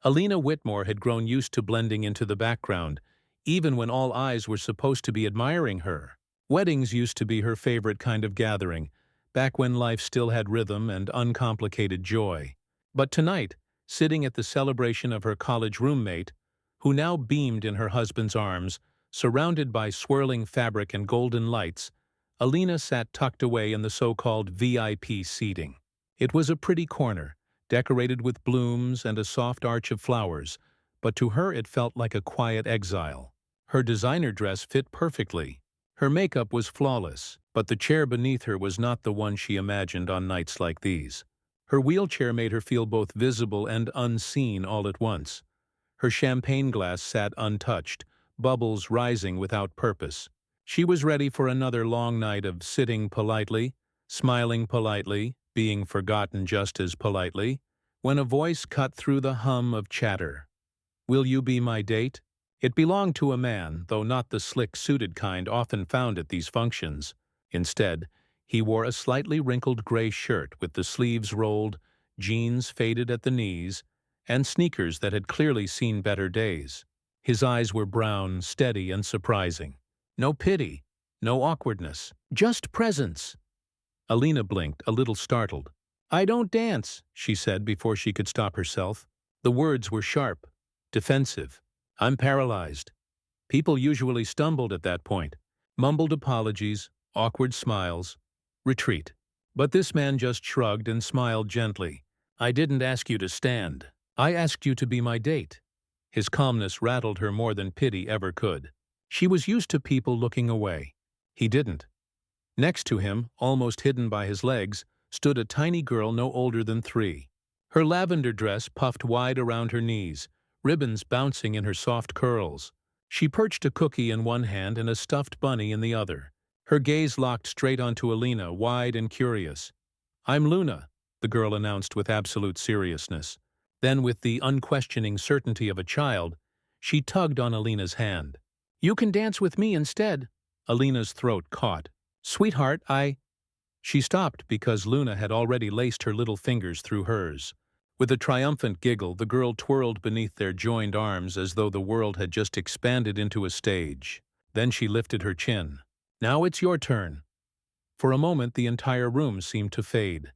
Alina Whitmore had grown used to blending into the background, even when all eyes were supposed to be admiring her. Weddings used to be her favorite kind of gathering, back when life still had rhythm and uncomplicated joy. But tonight, sitting at the celebration of her college roommate, who now beamed in her husband's arms, surrounded by swirling fabric and golden lights, Alina sat tucked away in the so-called VIP seating. It was a pretty corner, decorated with blooms and a soft arch of flowers, but to her it felt like a quiet exile. Her designer dress fit perfectly. Her makeup was flawless, but the chair beneath her was not the one she imagined on nights like these. Her wheelchair made her feel both visible and unseen all at once. Her champagne glass sat untouched, bubbles rising without purpose. She was ready for another long night of sitting politely, smiling politely, being forgotten just as politely, when a voice cut through the hum of chatter. "Will you be my date?" It belonged to a man, though not the slick-suited kind often found at these functions. Instead, he wore a slightly wrinkled gray shirt with the sleeves rolled, jeans faded at the knees, and sneakers that had clearly seen better days. His eyes were brown, steady, and surprising. No pity, no awkwardness, just presence. Alina blinked, a little startled. "I don't dance," she said before she could stop herself. The words were sharp, defensive. "I'm paralyzed." People usually stumbled at that point, mumbled apologies, awkward smiles, retreat. But this man just shrugged and smiled gently. "I didn't ask you to stand. I asked you to be my date." His calmness rattled her more than pity ever could. She was used to people looking away. He didn't. Next to him, almost hidden by his legs, stood a tiny girl no older than 3. Her lavender dress puffed wide around her knees, ribbons bouncing in her soft curls. She perched a cookie in one hand and a stuffed bunny in the other. Her gaze locked straight onto Alina, wide and curious. "I'm Luna," the girl announced with absolute seriousness. Then, with the unquestioning certainty of a child, she tugged on Alina's hand. "You can dance with me instead." Alina's throat caught. "Sweetheart, She stopped because Luna had already laced her little fingers through hers. With a triumphant giggle, the girl twirled beneath their joined arms as though the world had just expanded into a stage. Then she lifted her chin. "Now it's your turn." For a moment, the entire room seemed to fade.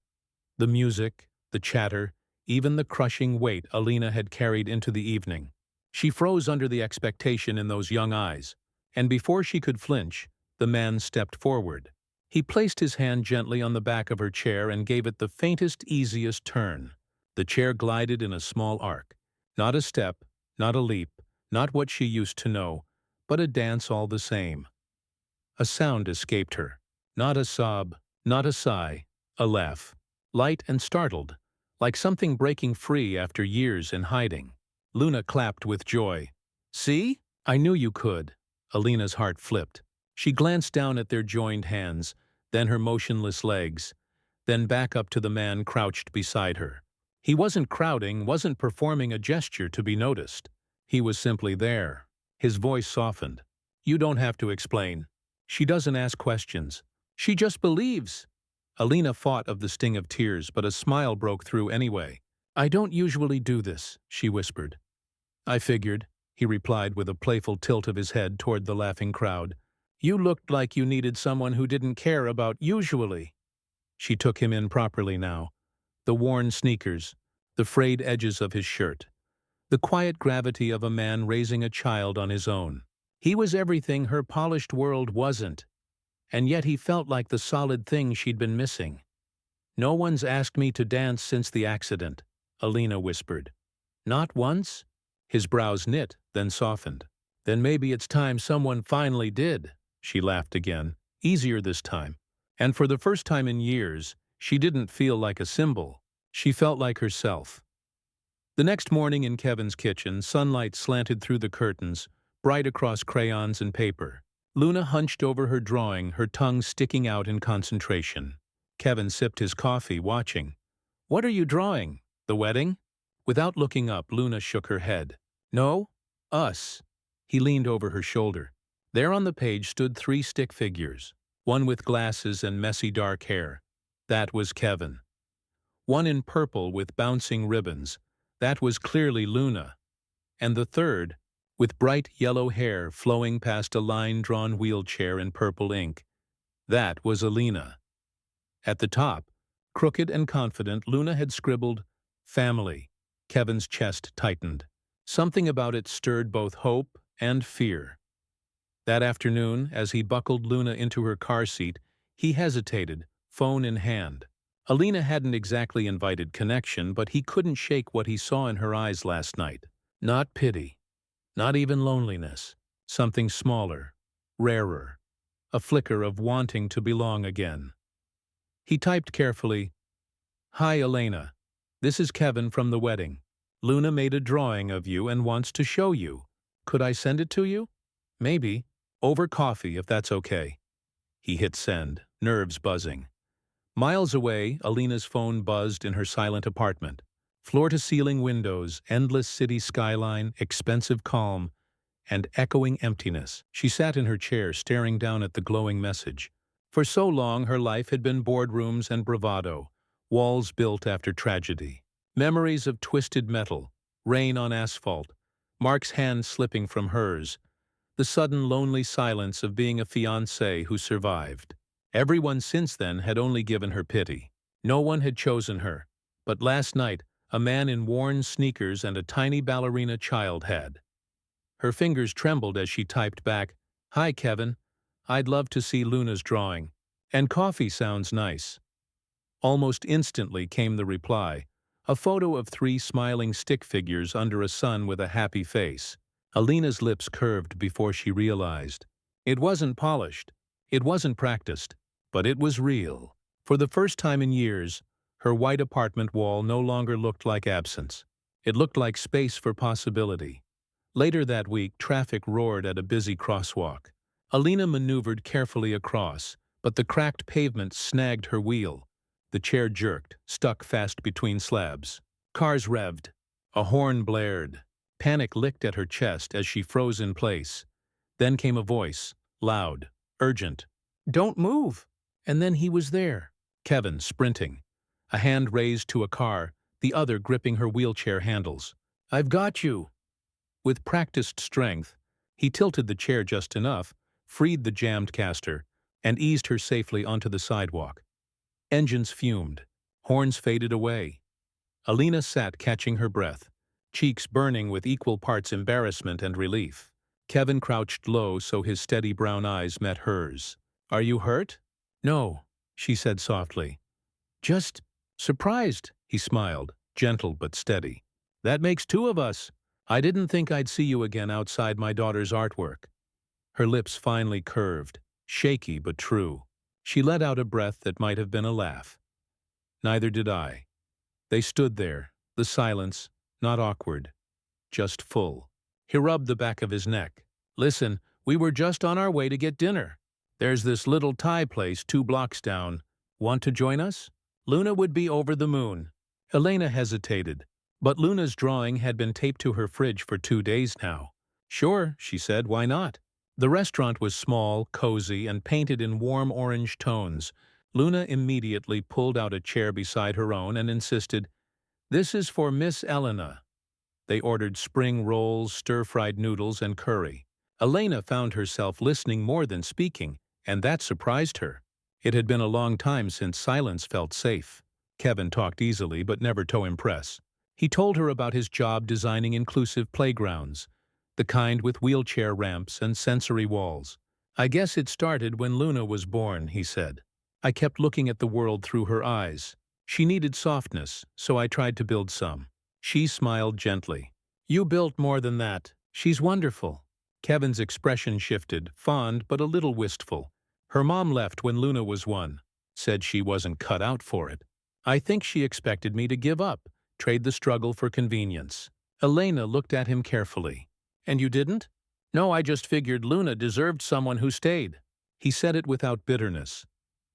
The music, the chatter, even the crushing weight Alina had carried into the evening. She froze under the expectation in those young eyes, and before she could flinch, the man stepped forward. He placed his hand gently on the back of her chair and gave it the faintest, easiest turn. The chair glided in a small arc. Not a step, not a leap, not what she used to know, but a dance all the same. A sound escaped her. Not a sob, not a sigh, a laugh. Light and startled, like something breaking free after years in hiding. Luna clapped with joy. "See? I knew you could." Alina's heart flipped. She glanced down at their joined hands, then her motionless legs, then back up to the man crouched beside her. He wasn't crowding, wasn't performing a gesture to be noticed. He was simply there. His voice softened. "You don't have to explain. She doesn't ask questions. She just believes." Alina fought of the sting of tears, but a smile broke through anyway. "I don't usually do this," she whispered. "I figured," he replied with a playful tilt of his head toward the laughing crowd. "You looked like you needed someone who didn't care about usually." She took him in properly now. The worn sneakers, the frayed edges of his shirt, the quiet gravity of a man raising a child on his own. He was everything her polished world wasn't, and yet he felt like the solid thing she'd been missing. "No one's asked me to dance since the accident," Alina whispered. "Not once?" His brows knit, then softened. "Then maybe it's time someone finally did." She laughed again, easier this time. And for the first time in years, she didn't feel like a symbol. She felt like herself. The next morning in Kevin's kitchen, sunlight slanted through the curtains, bright across crayons and paper. Luna hunched over her drawing, her tongue sticking out in concentration. Kevin sipped his coffee, watching. "What are you drawing? The wedding?" Without looking up, Luna shook her head. "No, us." He leaned over her shoulder. There on the page stood 3 stick figures, one with glasses and messy dark hair. That was Kevin. One in purple with bouncing ribbons. That was clearly Luna. And the third, with bright yellow hair flowing past a line-drawn wheelchair in purple ink, that was Alina. At the top, crooked and confident, Luna had scribbled, "Family." Kevin's chest tightened. Something about it stirred both hope and fear. That afternoon, as he buckled Luna into her car seat, he hesitated, phone in hand. Alina hadn't exactly invited connection, but he couldn't shake what he saw in her eyes last night. Not pity. Not even loneliness. Something smaller, rarer. A flicker of wanting to belong again. He typed carefully, "Hi, Elena. This is Kevin from the wedding. Luna made a drawing of you and wants to show you. Could I send it to you? Maybe. Over coffee, if that's okay." He hit send, nerves buzzing. Miles away, Alina's phone buzzed in her silent apartment. Floor-to-ceiling windows, endless city skyline, expensive calm, and echoing emptiness. She sat in her chair, staring down at the glowing message. For so long, her life had been boardrooms and bravado, walls built after tragedy. Memories of twisted metal, rain on asphalt, Mark's hand slipping from hers, the sudden lonely silence of being a fiancé who survived. Everyone since then had only given her pity. No one had chosen her. But last night, a man in worn sneakers and a tiny ballerina child had. Her fingers trembled as she typed back, "Hi, Kevin. I'd love to see Luna's drawing. And coffee sounds nice." Almost instantly came the reply, a photo of 3 smiling stick figures under a sun with a happy face. Alina's lips curved before she realized. It wasn't polished. It wasn't practiced. But it was real. For the first time in years, her white apartment wall no longer looked like absence. It looked like space for possibility. Later that week, traffic roared at a busy crosswalk. Alina maneuvered carefully across, but the cracked pavement snagged her wheel. The chair jerked, stuck fast between slabs. Cars revved. A horn blared. Panic licked at her chest as she froze in place. Then came a voice, loud, urgent. "Don't move!" And then he was there. Kevin, sprinting. A hand raised to a car, the other gripping her wheelchair handles. "I've got you!" With practiced strength, he tilted the chair just enough, freed the jammed caster, and eased her safely onto the sidewalk. Engines fumed. Horns faded away. Alina sat catching her breath, cheeks burning with equal parts embarrassment and relief. Kevin crouched low so his steady brown eyes met hers. "Are you hurt?" "No," she said softly. "Just surprised," he smiled, gentle but steady. "That makes 2 of us. I didn't think I'd see you again outside my daughter's artwork." Her lips finally curved, shaky but true. She let out a breath that might have been a laugh. Neither did I. They stood there, the silence, not awkward, just full. He rubbed the back of his neck. "Listen, we were just on our way to get dinner. There's this little Thai place 2 blocks down. Want to join us? Luna would be over the moon." Elena hesitated, but Luna's drawing had been taped to her fridge for 2 days now. "Sure," she said, "why not?" The restaurant was small, cozy, and painted in warm orange tones. Luna immediately pulled out a chair beside her own and insisted, "This is for Miss Elena." They ordered spring rolls, stir-fried noodles, and curry. Elena found herself listening more than speaking, and that surprised her. It had been a long time since silence felt safe. Kevin talked easily but never to impress. He told her about his job designing inclusive playgrounds, the kind with wheelchair ramps and sensory walls. "I guess it started when Luna was born," he said. "I kept looking at the world through her eyes. She needed softness, so I tried to build some." She smiled gently. "You built more than that. She's wonderful." Kevin's expression shifted, fond but a little wistful. "Her mom left when Luna was 1. Said she wasn't cut out for it. I think she expected me to give up, trade the struggle for convenience." Elena looked at him carefully. "And you didn't?" "No, I just figured Luna deserved someone who stayed." He said it without bitterness.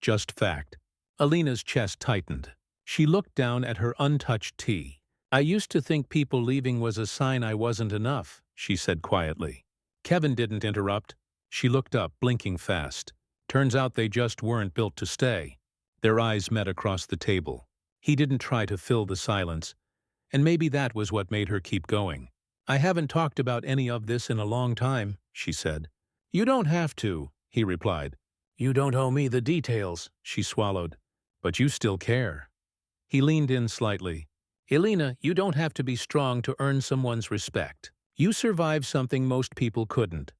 Just fact. Elena's chest tightened. She looked down at her untouched tea. "I used to think people leaving was a sign I wasn't enough," she said quietly. Kevin didn't interrupt. She looked up, blinking fast. Turns out they just weren't built to stay. Their eyes met across the table. He didn't try to fill the silence, And maybe that was what made her keep going. "I haven't talked about any of this in a long time," she said. "You don't have to," he replied. "You don't owe me the details," she swallowed. "But you still care." He leaned in slightly. "Elena, you don't have to be strong to earn someone's respect. You survived something most people couldn't.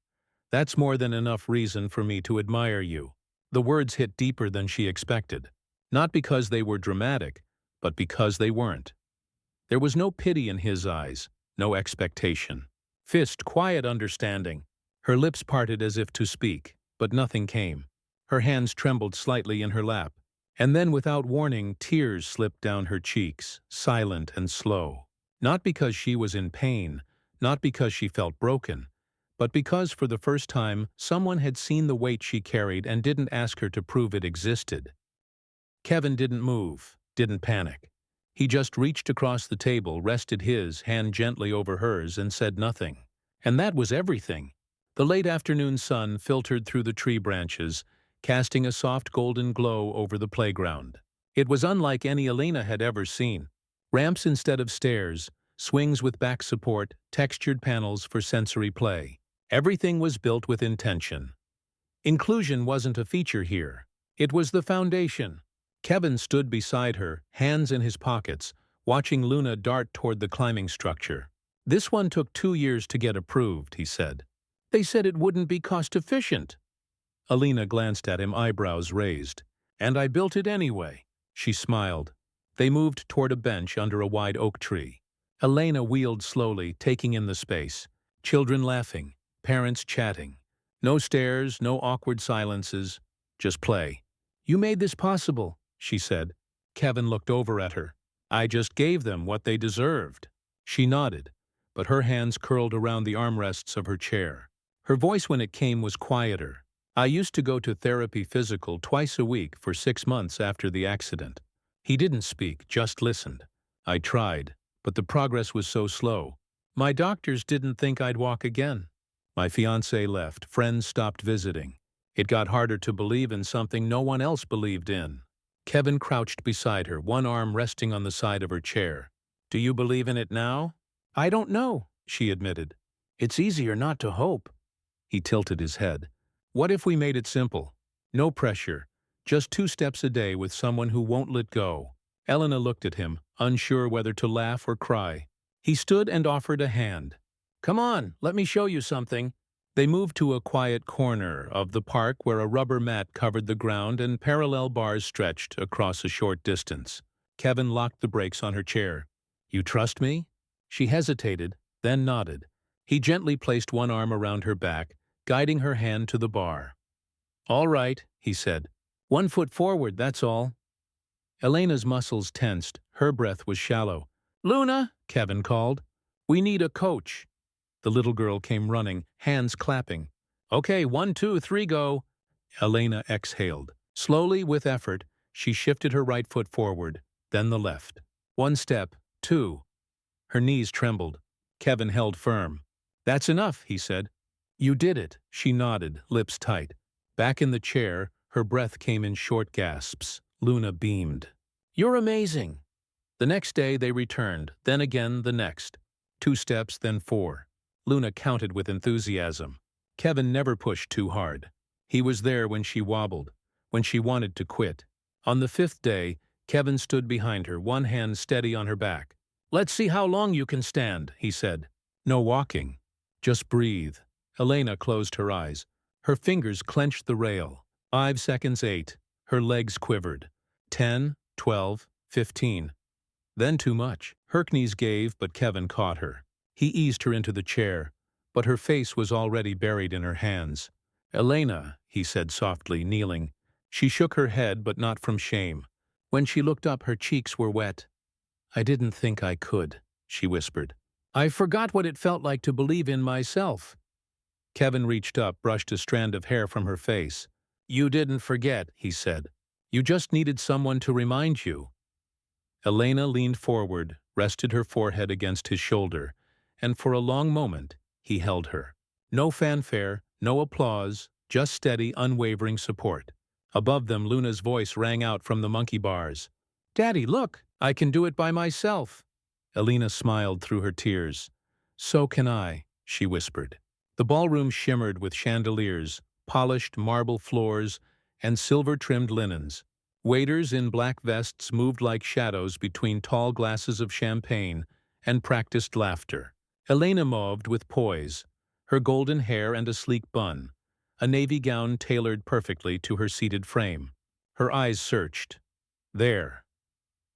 That's more than enough reason for me to admire you." The words hit deeper than she expected. Not because they were dramatic, but because they weren't. There was no pity in his eyes, no expectation. Fist quiet understanding. Her lips parted as if to speak, but nothing came. Her hands trembled slightly in her lap. And then, without warning, tears slipped down her cheeks, silent and slow. Not because she was in pain, not because she felt broken, but because for the first time someone had seen the weight she carried and didn't ask her to prove it existed. Kevin didn't move, didn't panic. He just reached across the table, rested his hand gently over hers, and said nothing. And that was everything. The late afternoon sun filtered through the tree branches, casting a soft golden glow over the playground. It was unlike any Elena had ever seen. Ramps instead of stairs, swings with back support, textured panels for sensory play. Everything was built with intention. Inclusion wasn't a feature here. It was the foundation. Kevin stood beside her, hands in his pockets, watching Luna dart toward the climbing structure. "This one took 2 years to get approved," he said. "They said it wouldn't be cost-efficient." Alina glanced at him, eyebrows raised. "And I built it anyway." She smiled. They moved toward a bench under a wide oak tree. Elena wheeled slowly, taking in the space. Children laughing, parents chatting. No stares, no awkward silences, just play. "You made this possible," she said. Kevin looked over at her. "I just gave them what they deserved." She nodded, but her hands curled around the armrests of her chair. Her voice when it came was quieter. "I used to go to therapy physical twice a week for 6 months after the accident." He didn't speak, just listened. "I tried, but the progress was so slow. My doctors didn't think I'd walk again. My fiancé left, friends stopped visiting. It got harder to believe in something no one else believed in." Kevin crouched beside her, one arm resting on the side of her chair. "Do you believe in it now?" "I don't know," she admitted. "It's easier not to hope." He tilted his head. "What if we made it simple? No pressure. Just 2 steps a day with someone who won't let go." Elena looked at him, unsure whether to laugh or cry. He stood and offered a hand. "Come on, let me show you something." They moved to a quiet corner of the park where a rubber mat covered the ground and parallel bars stretched across a short distance. Kevin locked the brakes on her chair. "You trust me?" She hesitated, then nodded. He gently placed one arm around her back, guiding her hand to the bar. "All right," he said. "1 foot forward, that's all." Elena's muscles tensed. Her breath was shallow. "Luna," Kevin called. "We need a coach." The little girl came running, hands clapping. "Okay, 1, 2, 3, go." Elena exhaled. Slowly, with effort, she shifted her right foot forward, then the left. 1 step, 2. Her knees trembled. Kevin held firm. "That's enough," he said. "You did it," she nodded, lips tight. Back in the chair, her breath came in short gasps. Luna beamed. "You're amazing." The next day they returned, then again the next. 2 steps, then 4. Luna counted with enthusiasm. Kevin never pushed too hard. He was there when she wobbled, when she wanted to quit. On the 5th day, Kevin stood behind her, one hand steady on her back. "Let's see how long you can stand," he said. "No walking. Just breathe." Elena closed her eyes. Her fingers clenched the rail. 5 seconds, 8. Her legs quivered. 10, 12, 15. Then too much. Her knees gave, but Kevin caught her. He eased her into the chair, but her face was already buried in her hands. "Elena," he said softly, kneeling. She shook her head, but not from shame. When she looked up, her cheeks were wet. "I didn't think I could," she whispered. "I forgot what it felt like to believe in myself." Kevin reached up, brushed a strand of hair from her face. "You didn't forget," he said. "You just needed someone to remind you." Elena leaned forward, rested her forehead against his shoulder, and for a long moment he held her. No fanfare, no applause, just steady, unwavering support. Above them, Luna's voice rang out from the monkey bars. "Daddy, look! I can do it by myself." Elena smiled through her tears. "So can I," she whispered. The ballroom shimmered with chandeliers, polished marble floors, and silver-trimmed linens. Waiters in black vests moved like shadows between tall glasses of champagne and practiced laughter. Elena moved with poise, her golden hair and a sleek bun, a navy gown tailored perfectly to her seated frame. Her eyes searched. There.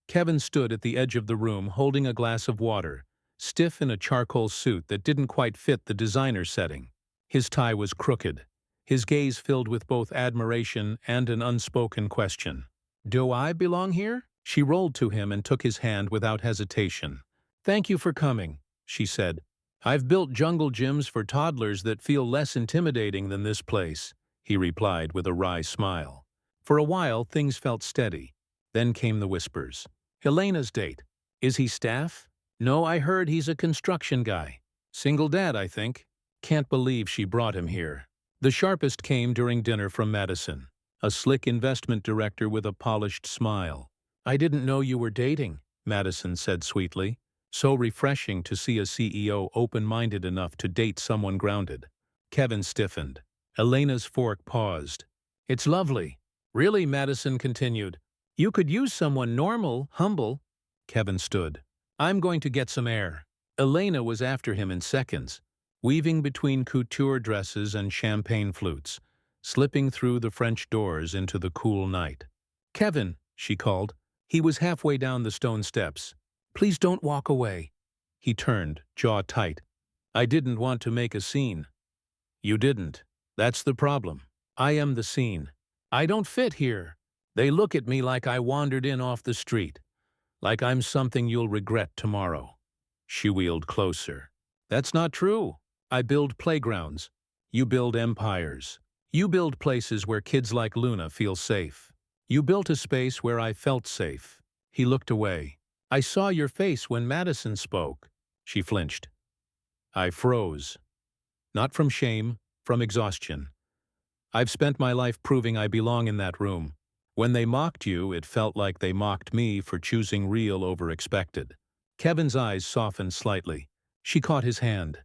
Kevin stood at the edge of the room holding a glass of water, stiff in a charcoal suit that didn't quite fit the designer setting. His tie was crooked, his gaze filled with both admiration and an unspoken question. "Do I belong here?" She rolled to him and took his hand without hesitation. "Thank you for coming," she said. "I've built jungle gyms for toddlers that feel less intimidating than this place," he replied with a wry smile. For a while, things felt steady. Then came the whispers. "Elena's date. Is he staff? No, I heard he's a construction guy. Single dad, I think. Can't believe she brought him here." The sharpest came during dinner from Madison, a slick investment director with a polished smile. "I didn't know you were dating," Madison said sweetly. So refreshing to see a CEO open-minded enough to date someone grounded. Kevin stiffened. Elena's fork paused. "It's lovely." "Really," Madison continued. "You could use someone normal, humble." Kevin stood. "I'm going to get some air." Elena was after him in seconds, weaving between couture dresses and champagne flutes, slipping through the French doors into the cool night. "Kevin," she called. He was halfway down the stone steps. "Please don't walk away." He turned, jaw tight. "I didn't want to make a scene." "You didn't. That's the problem. I am the scene. I don't fit here. They look at me like I wandered in off the street, like I'm something you'll regret tomorrow." She wheeled closer. "That's not true. I build playgrounds. You build empires. You build places where kids like Luna feel safe. You built a space where I felt safe." He looked away. "I saw your face when Madison spoke." She flinched. I froze. Not from shame, from exhaustion. I've spent my life proving I belong in that room. When they mocked you, it felt like they mocked me for choosing real over expected. Kevin's eyes softened slightly. She caught his hand.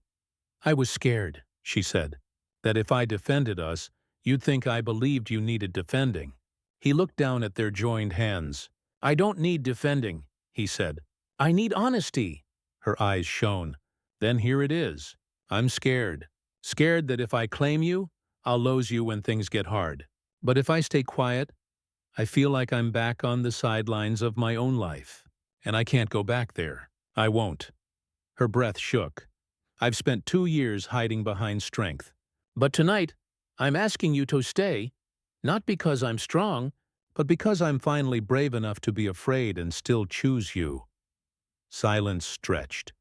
"I was scared," she said, "that if I defended us, you'd think I believed you needed defending." He looked down at their joined hands. "I don't need defending," he said. "I need honesty." Her eyes shone. "Then here it is. I'm scared. Scared that if I claim you, I'll lose you when things get hard. But if I stay quiet, I feel like I'm back on the sidelines of my own life. And I can't go back there. I won't." Her breath shook. "I've spent 2 years hiding behind strength. But tonight, I'm asking you to stay, not because I'm strong, but because I'm finally brave enough to be afraid and still choose you." Silence stretched.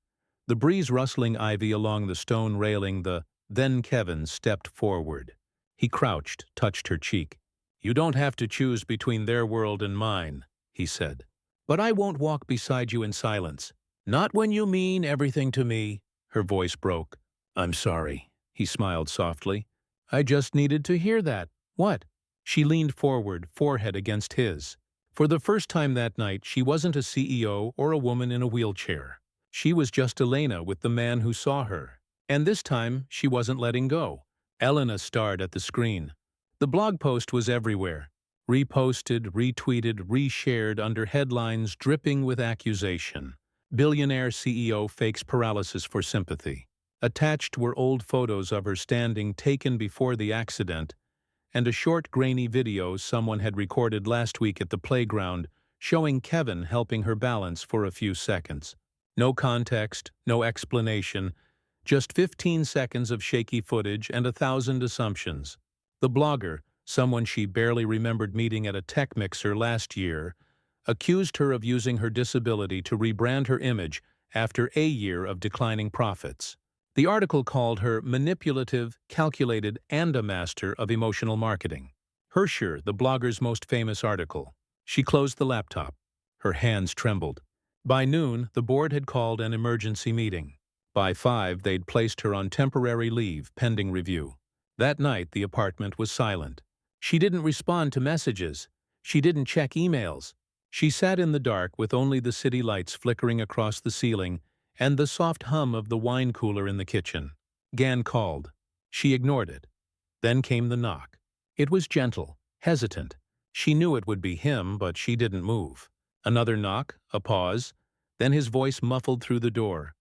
The breeze rustling ivy along the stone railing. Then Kevin stepped forward. He crouched, touched her cheek. "You don't have to choose between their world and mine," he said. "But I won't walk beside you in silence. Not when you mean everything to me." Her voice broke. "I'm sorry," he smiled softly. "I just needed to hear that." "What?" She leaned forward, forehead against his. For the first time that night, she wasn't a CEO or a woman in a wheelchair. She was just Elena with the man who saw her. And this time, she wasn't letting go. Elena stared at the screen. The blog post was everywhere. Reposted, retweeted, reshared under headlines dripping with accusation. "Billionaire CEO fakes paralysis for sympathy." Attached were old photos of her standing taken before the accident, and a short, grainy video someone had recorded last week at the playground showing Kevin helping her balance for a few seconds. No context, no explanation, just 15 seconds of shaky footage and 1,000 assumptions. The blogger, someone she barely remembered meeting at a tech mixer last year, accused her of using her disability to rebrand her image after a year of declining profits. The article called her manipulative, calculated, and a master of emotional marketing. Hersher, the blogger's most famous article. She closed the laptop. Her hands trembled. By noon, the board had called an emergency meeting. By 5, they'd placed her on temporary leave pending review. That night, the apartment was silent. She didn't respond to messages. She didn't check emails. She sat in the dark with only the city lights flickering across the ceiling and the soft hum of the wine cooler in the kitchen. Gan called. She ignored it. Then came the knock. It was gentle, hesitant. She knew it would be him, but she didn't move. Another knock, a pause, then his voice muffled through the door.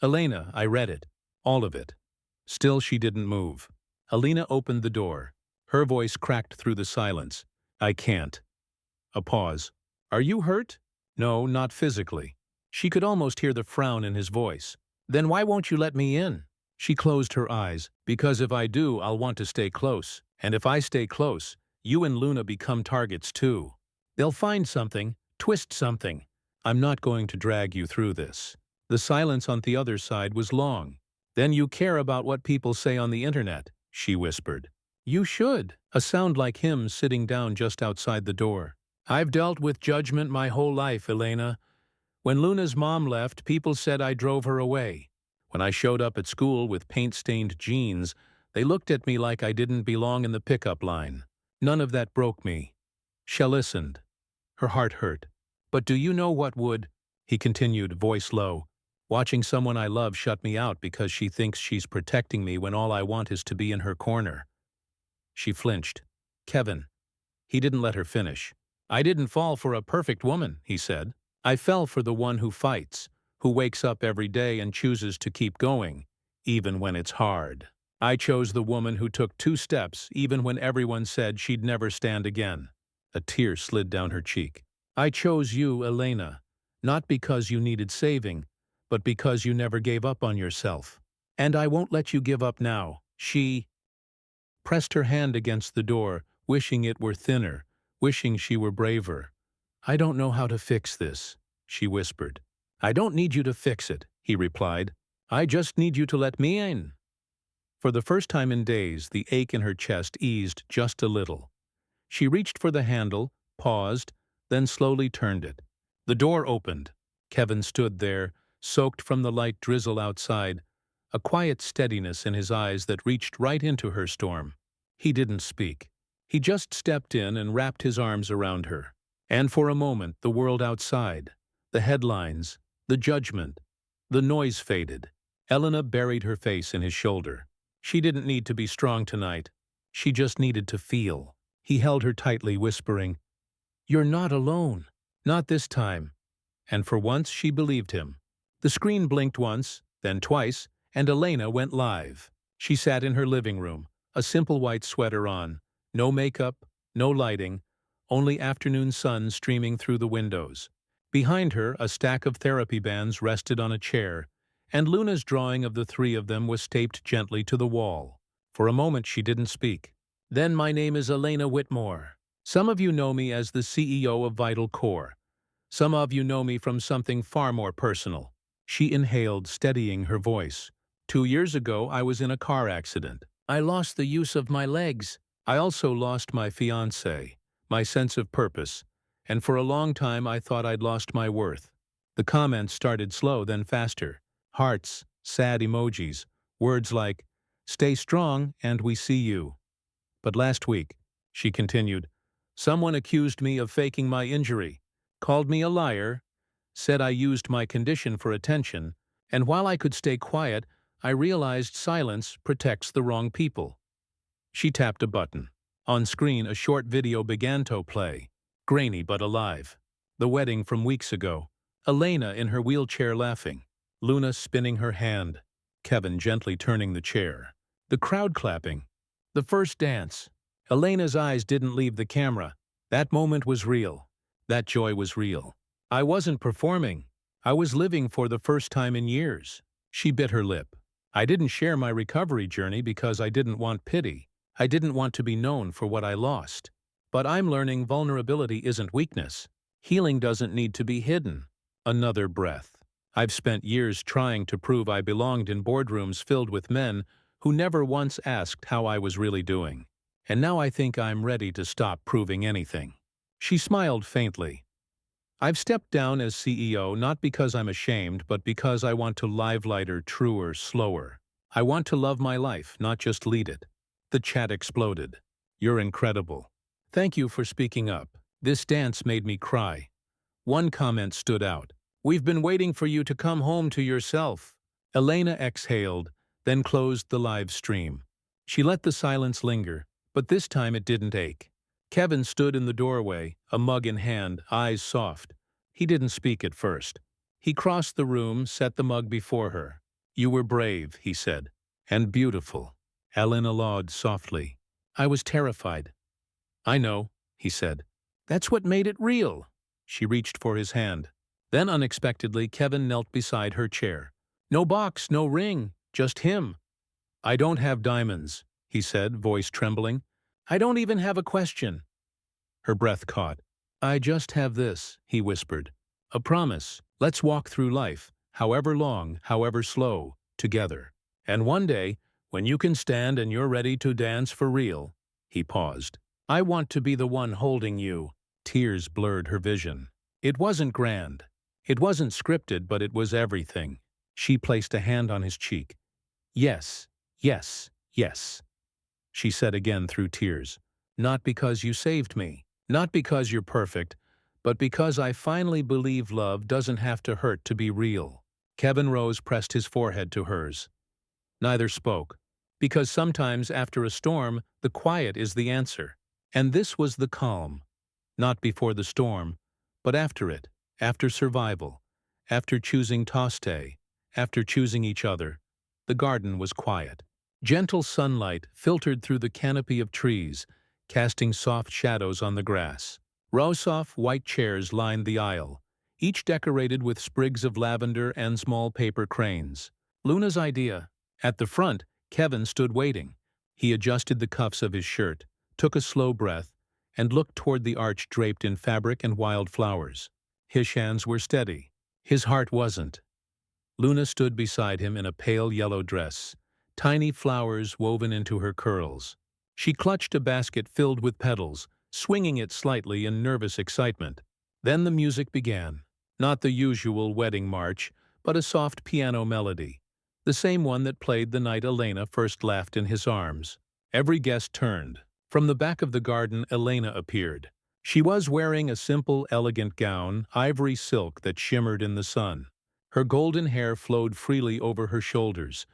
"Elena, I read it. All of it." Still she didn't move. Elena opened the door. Her voice cracked through the silence. "I can't." A pause. "Are you hurt?" "No, not physically." She could almost hear the frown in his voice. "Then why won't you let me in?" She closed her eyes. "Because if I do, I'll want to stay close. And if I stay close, you and Luna become targets too. They'll find something, twist something. I'm not going to drag you through this." The silence on the other side was long. "Then you care about what people say on the internet," she whispered. "You should." A sound like him sitting down just outside the door. "I've dealt with judgment my whole life, Elena. When Luna's mom left, people said I drove her away. When I showed up at school with paint-stained jeans, they looked at me like I didn't belong in the pickup line. None of that broke me." She listened. Her heart hurt. "But do you know what would?" He continued, voice low. "Watching someone I love shut me out because she thinks she's protecting me when all I want is to be in her corner." She flinched. "Kevin." He didn't let her finish. "I didn't fall for a perfect woman," he said. "I fell for the one who fights, who wakes up every day and chooses to keep going, even when it's hard. I chose the woman who took 2 steps even when everyone said she'd never stand again." A tear slid down her cheek. "I chose you, Elena, not because you needed saving, but because you never gave up on yourself. And I won't let you give up now." She pressed her hand against the door, wishing it were thinner, wishing she were braver. "I don't know how to fix this," she whispered. "I don't need you to fix it," he replied. "I just need you to let me in." For the first time in days, the ache in her chest eased just a little. She reached for the handle, paused, then slowly turned it. The door opened. Kevin stood there, soaked from the light drizzle outside, a quiet steadiness in his eyes that reached right into her storm. He didn't speak. He just stepped in and wrapped his arms around her. And for a moment, the world outside, the headlines, the judgment, the noise faded. Elena buried her face in his shoulder. She didn't need to be strong tonight. She just needed to feel. He held her tightly, whispering, "You're not alone. Not this time." And for once she believed him. The screen blinked once, then twice, and Elena went live. She sat in her living room, a simple white sweater on, no makeup, no lighting, only afternoon sun streaming through the windows. Behind her, a stack of therapy bands rested on a chair, and Luna's drawing of the 3 of them was taped gently to the wall. For a moment she didn't speak. "Then my name is Elena Whitmore. Some of you know me as the CEO of Vital Core. Some of you know me from something far more personal." She inhaled, steadying her voice. 2 years ago, I was in a car accident. I lost the use of my legs. I also lost my fiancé, my sense of purpose, and for a long time I thought I'd lost my worth. The comments started slow, then faster. Hearts, sad emojis, words like, "Stay strong and we see you." But last week, she continued, someone accused me of faking my injury, called me a liar, said I used my condition for attention, and while I could stay quiet, I realized silence protects the wrong people. She tapped a button. On screen, a short video began to play, grainy but alive. The wedding from weeks ago. Elena in her wheelchair laughing. Luna spinning her hand. Kevin gently turning the chair. The crowd clapping. The first dance. Elena's eyes didn't leave the camera. That moment was real. That joy was real. I wasn't performing. I was living for the first time in years. She bit her lip. I didn't share my recovery journey because I didn't want pity. I didn't want to be known for what I lost. But I'm learning vulnerability isn't weakness. Healing doesn't need to be hidden. Another breath. I've spent years trying to prove I belonged in boardrooms filled with men who never once asked how I was really doing. And now I think I'm ready to stop proving anything. She smiled faintly. I've stepped down as CEO not because I'm ashamed, but because I want to live lighter, truer, slower. I want to love my life, not just lead it. The chat exploded. You're incredible. Thank you for speaking up. This dance made me cry. One comment stood out. "We've been waiting for you to come home to yourself." Elena exhaled, then closed the live stream. She let the silence linger, but this time it didn't ache. Kevin stood in the doorway, a mug in hand, eyes soft. He didn't speak at first. He crossed the room, set the mug before her. "You were brave," he said. "And beautiful." Elena lawed softly. "I was terrified." "I know," he said. "That's what made it real." She reached for his hand. Then unexpectedly, Kevin knelt beside her chair. "No box, no ring, just him." "I don't have diamonds," he said, voice trembling. "I don't even have a question." Her breath caught. "I just have this," he whispered. "A promise. Let's walk through life, however long, however slow, together. And one day, when you can stand and you're ready to dance for real." He paused. "I want to be the one holding you." Tears blurred her vision. It wasn't grand. It wasn't scripted, but it was everything. She placed a hand on his cheek. "Yes, yes, yes," she said again through tears. "Not because you saved me, not because you're perfect, but because I finally believe love doesn't have to hurt to be real." Kevin Rose pressed his forehead to hers. Neither spoke, because sometimes after a storm, the quiet is the answer. And this was the calm. Not before the storm, but after it, after survival, after choosing Toste, after choosing each other. The garden was quiet. Gentle sunlight filtered through the canopy of trees, casting soft shadows on the grass. Rows of white chairs lined the aisle, each decorated with sprigs of lavender and small paper cranes. Luna's idea. At the front, Kevin stood waiting. He adjusted the cuffs of his shirt, took a slow breath, and looked toward the arch draped in fabric and wild flowers. His hands were steady. His heart wasn't. Luna stood beside him in a pale yellow dress, tiny flowers woven into her curls. She clutched a basket filled with petals, swinging it slightly in nervous excitement. Then the music began. Not the usual wedding march, but a soft piano melody, the same one that played the night Elena first laughed in his arms. Every guest turned. From the back of the garden, Elena appeared. She was wearing a simple, elegant gown, ivory silk that shimmered in the sun. Her golden hair flowed freely over her shoulders,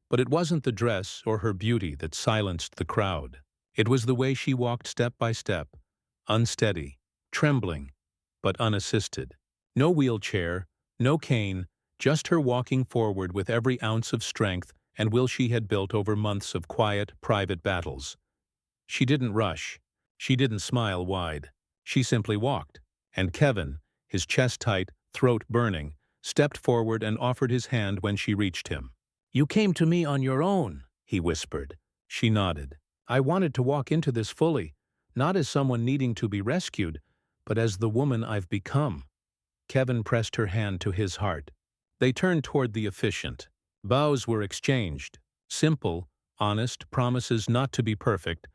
but it wasn't the dress or her beauty that silenced the crowd. It was the way she walked step by step, unsteady, trembling, but unassisted. No wheelchair, no cane, just her walking forward with every ounce of strength and will she had built over months of quiet, private battles. She didn't rush. She didn't smile wide. She simply walked. And Kevin, his chest tight, throat burning, stepped forward and offered his hand when she reached him. "You came to me on your own," he whispered. She nodded. "I wanted to walk into this fully, not as someone needing to be rescued, but as the woman I've become." Kevin pressed her hand to his heart. They turned toward the officiant. Vows were exchanged. Simple, honest promises not to be perfect,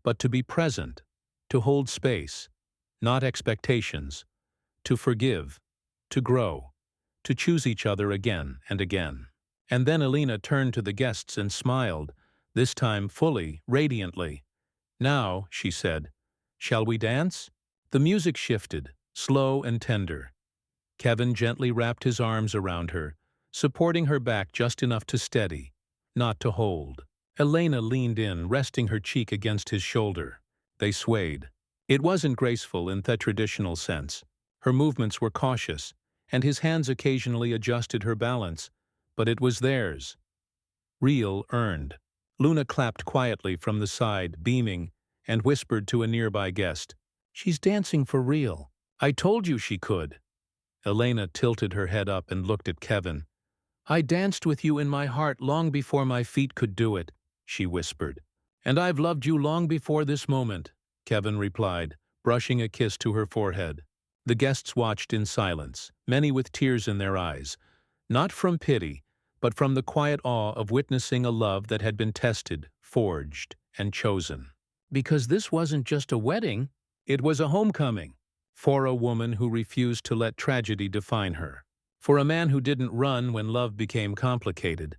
but to be present, to hold space, not expectations, to forgive, to grow, to choose each other again and again. And then Elena turned to the guests and smiled, this time fully, radiantly. "Now," she said, "shall we dance?" The music shifted, slow and tender. Kevin gently wrapped his arms around her, supporting her back just enough to steady, not to hold. Elena leaned in, resting her cheek against his shoulder. They swayed. It wasn't graceful in the traditional sense. Her movements were cautious, and his hands occasionally adjusted her balance, but it was theirs. Real, earned. Luna clapped quietly from the side, beaming, and whispered to a nearby guest, "She's dancing for real. I told you she could." Elena tilted her head up and looked at Kevin. "I danced with you in my heart long before my feet could do it," she whispered. "And I've loved you long before this moment," Kevin replied, brushing a kiss to her forehead. The guests watched in silence, many with tears in their eyes, not from pity, but from the quiet awe of witnessing a love that had been tested, forged, and chosen. Because this wasn't just a wedding, it was a homecoming, for a woman who refused to let tragedy define her, for a man who didn't run when love became complicated,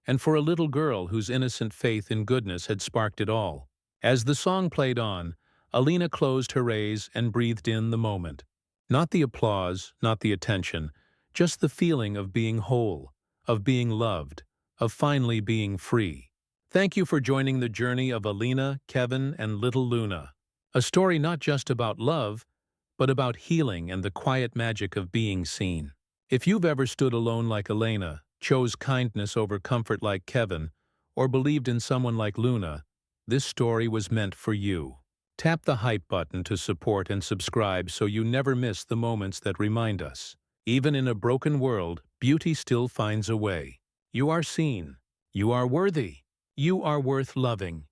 and for a little girl whose innocent faith in goodness had sparked it all. As the song played on, Alina closed her eyes and breathed in the moment. Not the applause, not the attention, just the feeling of being whole, of being loved, of finally being free. Thank you for joining the journey of Alina, Kevin, and little Luna. A story not just about love, but about healing and the quiet magic of being seen. If you've ever stood alone like Elena, chose kindness over comfort like Kevin, or believed in someone like Luna, this story was meant for you. Tap the hype button to support and subscribe so you never miss the moments that remind us. Even in a broken world, beauty still finds a way. You are seen. You are worthy. You are worth loving.